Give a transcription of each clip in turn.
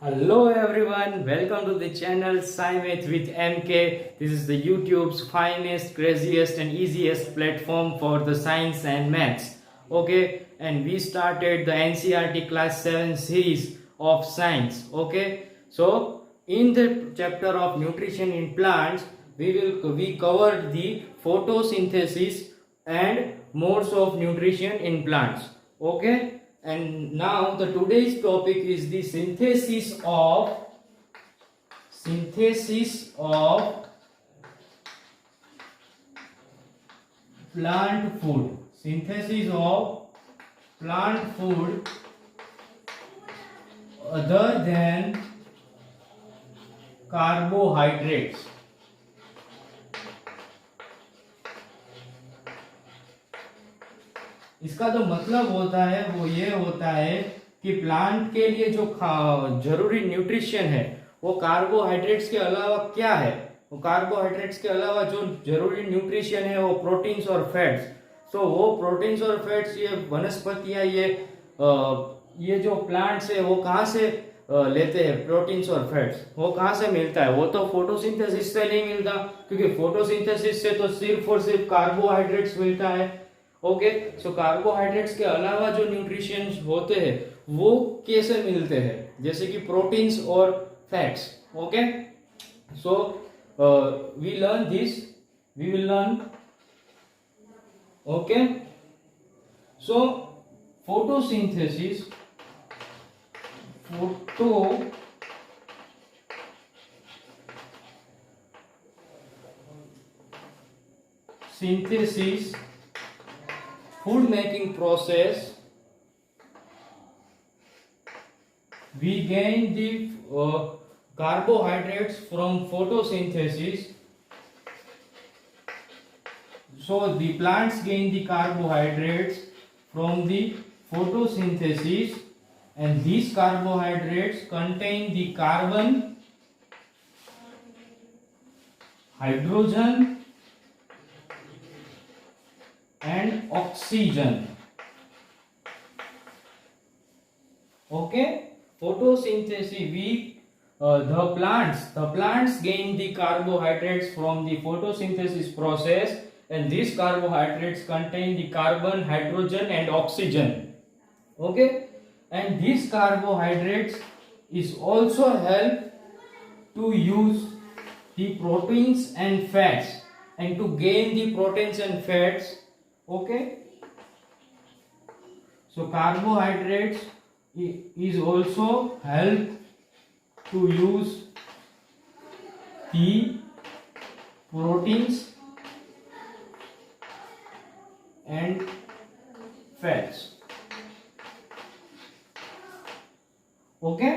Hello everyone, welcome to the channel Science with MK. This is the YouTube's finest, craziest and easiest platform for the science and maths. Okay, and we started the NCERT class 7 series of science. Okay, so in the chapter of nutrition in plants, we covered the photosynthesis and modes of nutrition in plants. Okay, and now the today's topic is the synthesis of plant food. Synthesis of plant food other than carbohydrates. इसका जो मतलब होता है वो ये होता है कि प्लांट के लिए जो जरूरी न्यूट्रिशन है वो कार्बोहाइड्रेट्स के अलावा क्या है। वो कार्बोहाइड्रेट्स के अलावा जो जरूरी न्यूट्रिशन है वो प्रोटीन्स और फैट्स। सो वो प्रोटीन्स और फैट्स ये वनस्पतियां ये जो प्लांट्स है वो कहाँ से लेते हैं। प्रोटीन्स और फैट्स वो कहाँ से मिलता है? वो तो फोटोसिंथेसिस से नहीं मिलता, क्योंकि फोटोसिंथेसिस से तो सिर्फ और सिर्फ कार्बोहाइड्रेट्स मिलता है। ओके, सो कार्बोहाइड्रेट्स के अलावा जो न्यूट्रिशंस होते हैं वो कैसे मिलते हैं, जैसे कि प्रोटीन्स और fats. Okay, so we will learn. Okay, so photosynthesis food making process, we gain the carbohydrates from photosynthesis. So the plants gain the carbohydrates from the photosynthesis, and these carbohydrates contain the carbon, hydrogen and oxygen. Okay, photosynthesis, the plants gain the carbohydrates from the photosynthesis process, and these carbohydrates contain the carbon, hydrogen and oxygen. Okay, and these carbohydrates is also help to use the proteins and fats, and to gain the proteins and fats. Okay, so carbohydrates is also help to use the proteins and fats. Okay,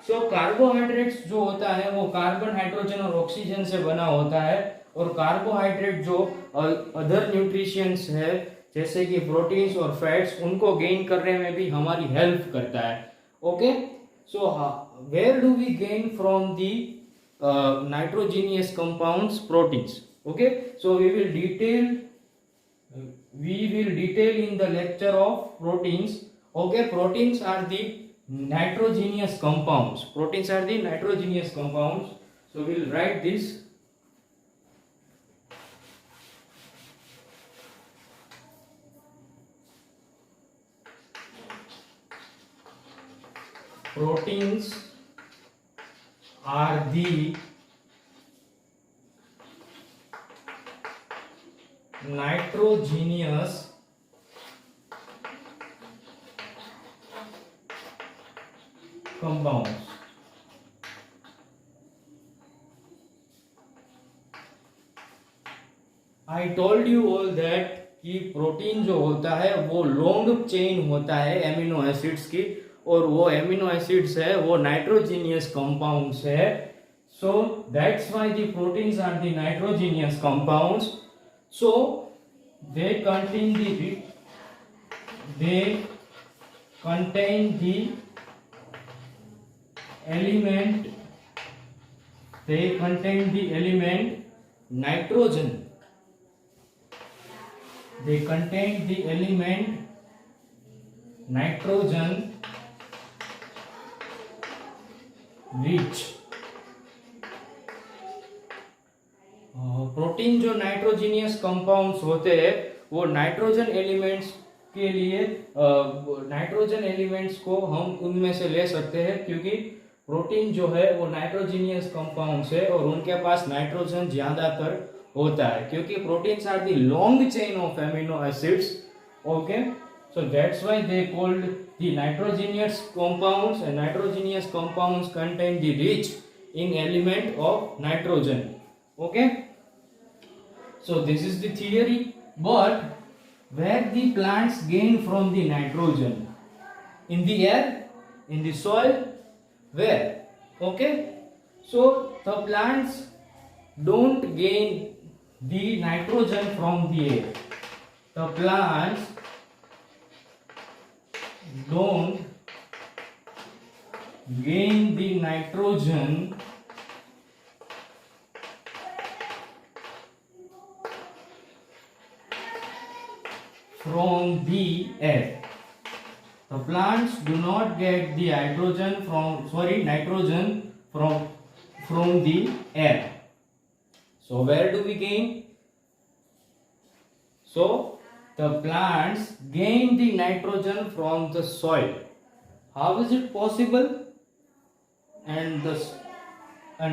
so carbohydrates जो होता है वो carbon, hydrogen और oxygen से बना होता है, और कार्बोहाइड्रेट जो अदर न्यूट्रिशंस है जैसे कि प्रोटीन्स और फैट्स उनको गेन करने में भी हमारी हेल्प करता है। Okay, so where do we gain from the nitrogenous compounds proteins? Okay, so we will detail in the lecture of proteins. Okay, proteins are the nitrogenous compounds. Proteins are the nitrogenous compounds. So we will write this. Proteins are the nitrogenous compounds. I told you all that कि protein जो होता है वो long chain होता है amino acids की, और वो एमिनो एसिड्स है वो नाइट्रोजीनियस कंपाउंड्स है. So that's why the proteins are the nitrogenous compounds. So they contain the element nitrogen. They contain the element nitrogen rich. Protein जो नाइट्रोजीनियस कंपाउंड्स होते हैं वो नाइट्रोजन एलिमेंट्स के लिए नाइट्रोजन एलिमेंट्स को हम उनमें से ले सकते हैं, क्योंकि प्रोटीन जो है वो नाइट्रोजीनियस कंपाउंड्स है और उनके पास नाइट्रोजन ज्यादातर होता है, क्योंकि proteins are the long chain of amino acids. Okay, so that's why they called the nitrogenous compounds, and nitrogenous compounds contain the rich in element of nitrogen. Okay, so this is the theory. But where the plants gain from the nitrogen? In the air, in the soil, where? Okay, so the plants don't gain the nitrogen from the air. The plants don't gain the nitrogen from the air. The plants do not get the nitrogen from the air. So where do we gain? So the plants gain the nitrogen from the soil. How is it possible? And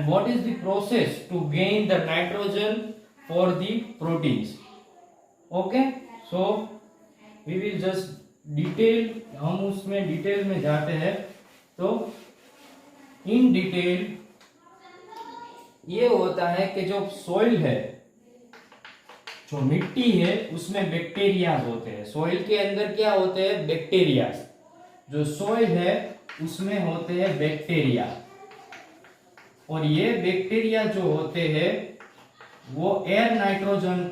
what is the process to gain the nitrogen for the proteins? Okay, so we will just हम उसमें detail में जाते हैं। तो in detail ये होता है कि जो सॉइल है, जो मिट्टी है, उसमें बैक्टीरिया होते हैं। सॉइल के अंदर क्या होते हैं? बैक्टीरिया। जो सॉइल है उसमें होते हैं बैक्टीरिया, और ये बैक्टीरिया जो होते हैं वो एयर नाइट्रोजन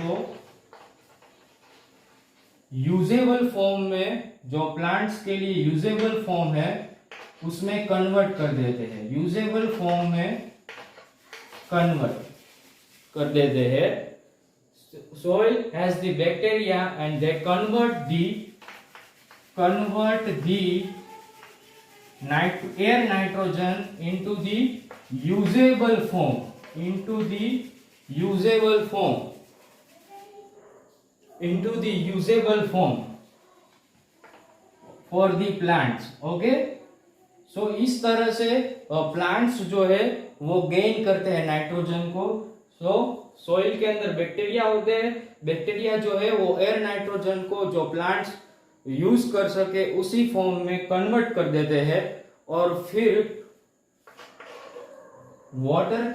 को यूजेबल फॉर्म में, जो प्लांट्स के लिए यूजेबल फॉर्म है उसमें कन्वर्ट कर देते हैं। यूजेबल फॉर्म में कन्वर्ट कर देते हैं। soil has the bacteria and they convert the air nitrogen into the usable form for the plants. Okay, so इस तरह से प्लांट्स जो है वो गेन करते हैं नाइट्रोजन को। सोइल के अंदर बैक्टीरिया होते हैं, बैक्टीरिया जो है वो एयर नाइट्रोजन को जो प्लांट्स यूज कर सके उसी फॉर्म में कन्वर्ट कर देते हैं, और फिर वाटर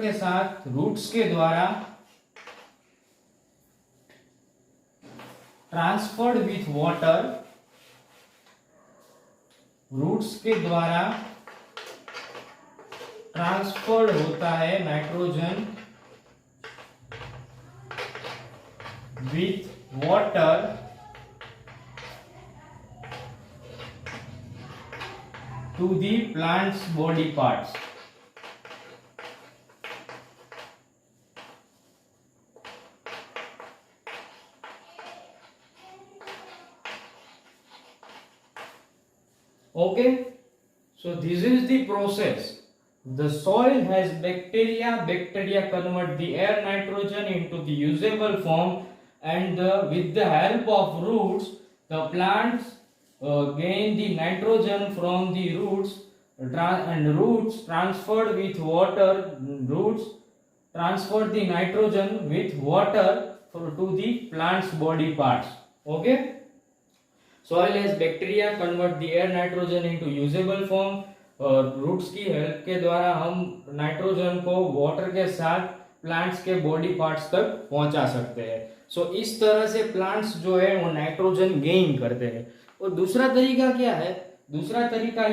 के साथ रूट्स के द्वारा ट्रांसफर्ड विथ वाटर, रूट्स के द्वारा ट्रांसफर्ड होता है nitrogen with water to the plants body parts. Okay, so this is the process. The soil has bacteria convert the air nitrogen into the usable form, and with the help of roots the plants gain the nitrogen from the roots, and roots transferred with water, roots transfer the nitrogen with water to the plant's body parts. Okay, soil has bacteria convert the air nitrogen into usable form, roots की help के द्वारा हम nitrogen को water के साथ plants के body parts तक पहुंचा सकते हैं। सो इस तरह से प्लांट्स जो है वो नाइट्रोजन गेन करते हैं। और दूसरा तरीका क्या है? दूसरा तरीका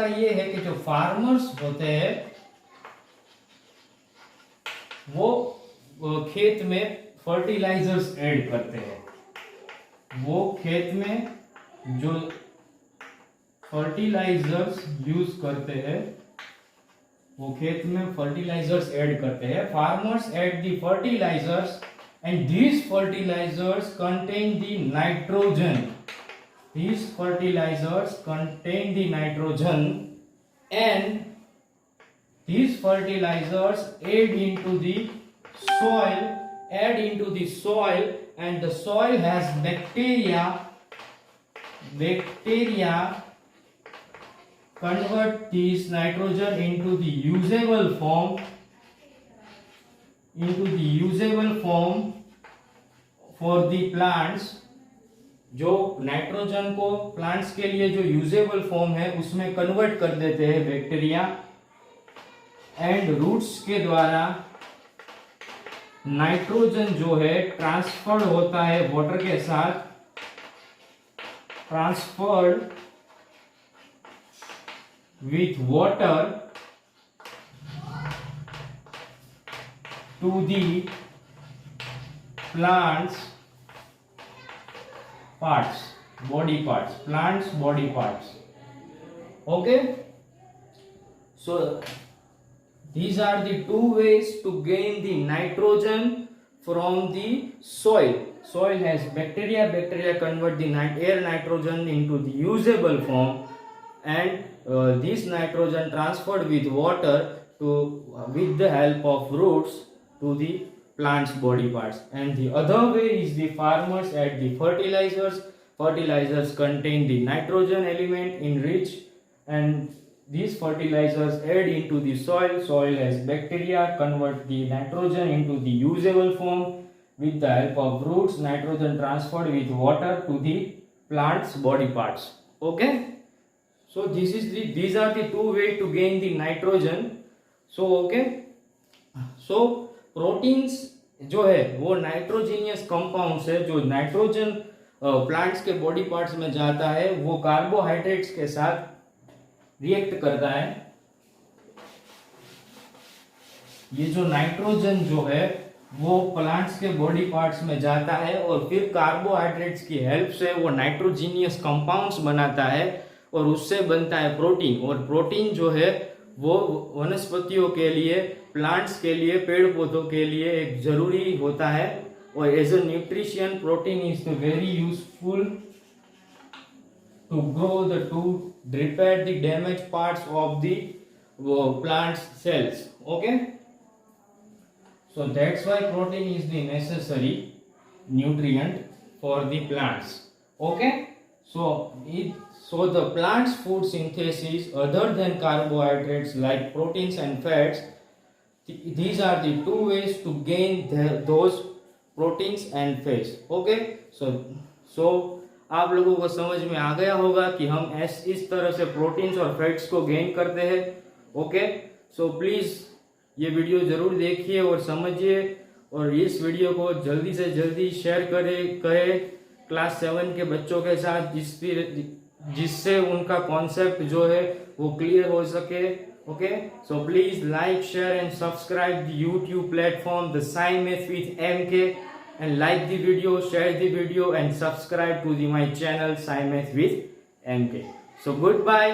ये है कि जो फार्मर्स होते हैं वो खेत में फर्टिलाइजर्स ऐड करते हैं। वो खेत में जो फर्टिलाइजर्स यूज करते हैं वो खेत में फर्टिलाइजर्स ऐड करते हैं. Farmers add the fertilizers and these fertilizers contain the nitrogen. These fertilizers contain the nitrogen and these fertilizers add into the soil and the soil has bacteria convert this nitrogen into the usable form for the plants. जो nitrogen को plants के लिए जो usable form है उसमें convert कर देते हैं बैक्टीरिया. एंड रूट्स के द्वारा नाइट्रोजन जो है ट्रांसफर्ड होता है वाटर के साथ, transferred with water to the plants body parts. Okay, so these are the two ways to gain the nitrogen from the soil. Soil has bacteria convert the air nitrogen into the usable form, and this nitrogen transferred with water with the help of roots to the plant's body parts. And the other way is the farmers add the fertilizers contain the nitrogen element in rich, and these fertilizers add into the soil has bacteria convert the nitrogen into the usable form with the help of roots, nitrogen transferred with water to the plant's body parts. Okay, so these are the two ways to gain the nitrogen. So okay, so proteins जो है वो nitrogenous compounds है. जो nitrogen plants के body parts में जाता है वो कार्बोहाइड्रेट्स के साथ रिएक्ट करता है. ये जो नाइट्रोजन जो है वो प्लांट्स के बॉडी पार्ट्स में जाता है और फिर कार्बोहाइड्रेट्स की हेल्प से वो नाइट्रोजीनियस कंपाउंड्स बनाता है और उससे बनता है प्रोटीन. और प्रोटीन जो है वो वनस्पतियों के लिए, प्लांट्स के लिए, पेड़ पौधों के लिए एक जरूरी होता है. और as a nutrition protein is very useful to grow to repair the damage parts of the plants cells. Okay, so that's why protein is the necessary nutrient for the plants. Okay, so the plant's food synthesis other than carbohydrates like proteins and fats, these are the two ways to gain those proteins and fats. Okay, so आप लोगों को समझ में आ गया होगा कि हम इस तरह से प्रोटीन्स और फैट्स को गेन करते हैं. ओके, सो प्लीज ये वीडियो जरूर देखिए और समझिए, और इस वीडियो को जल्दी से जल्दी शेयर करें क्लास 7 के बच्चों के साथ, जिससे उनका कॉन्सेप्ट जो है वो क्लियर हो सके. Okay, so please like, share and subscribe the YouTube platform the science math with MK, and like the video, share the video and subscribe to my channel Science Math with MK. So goodbye.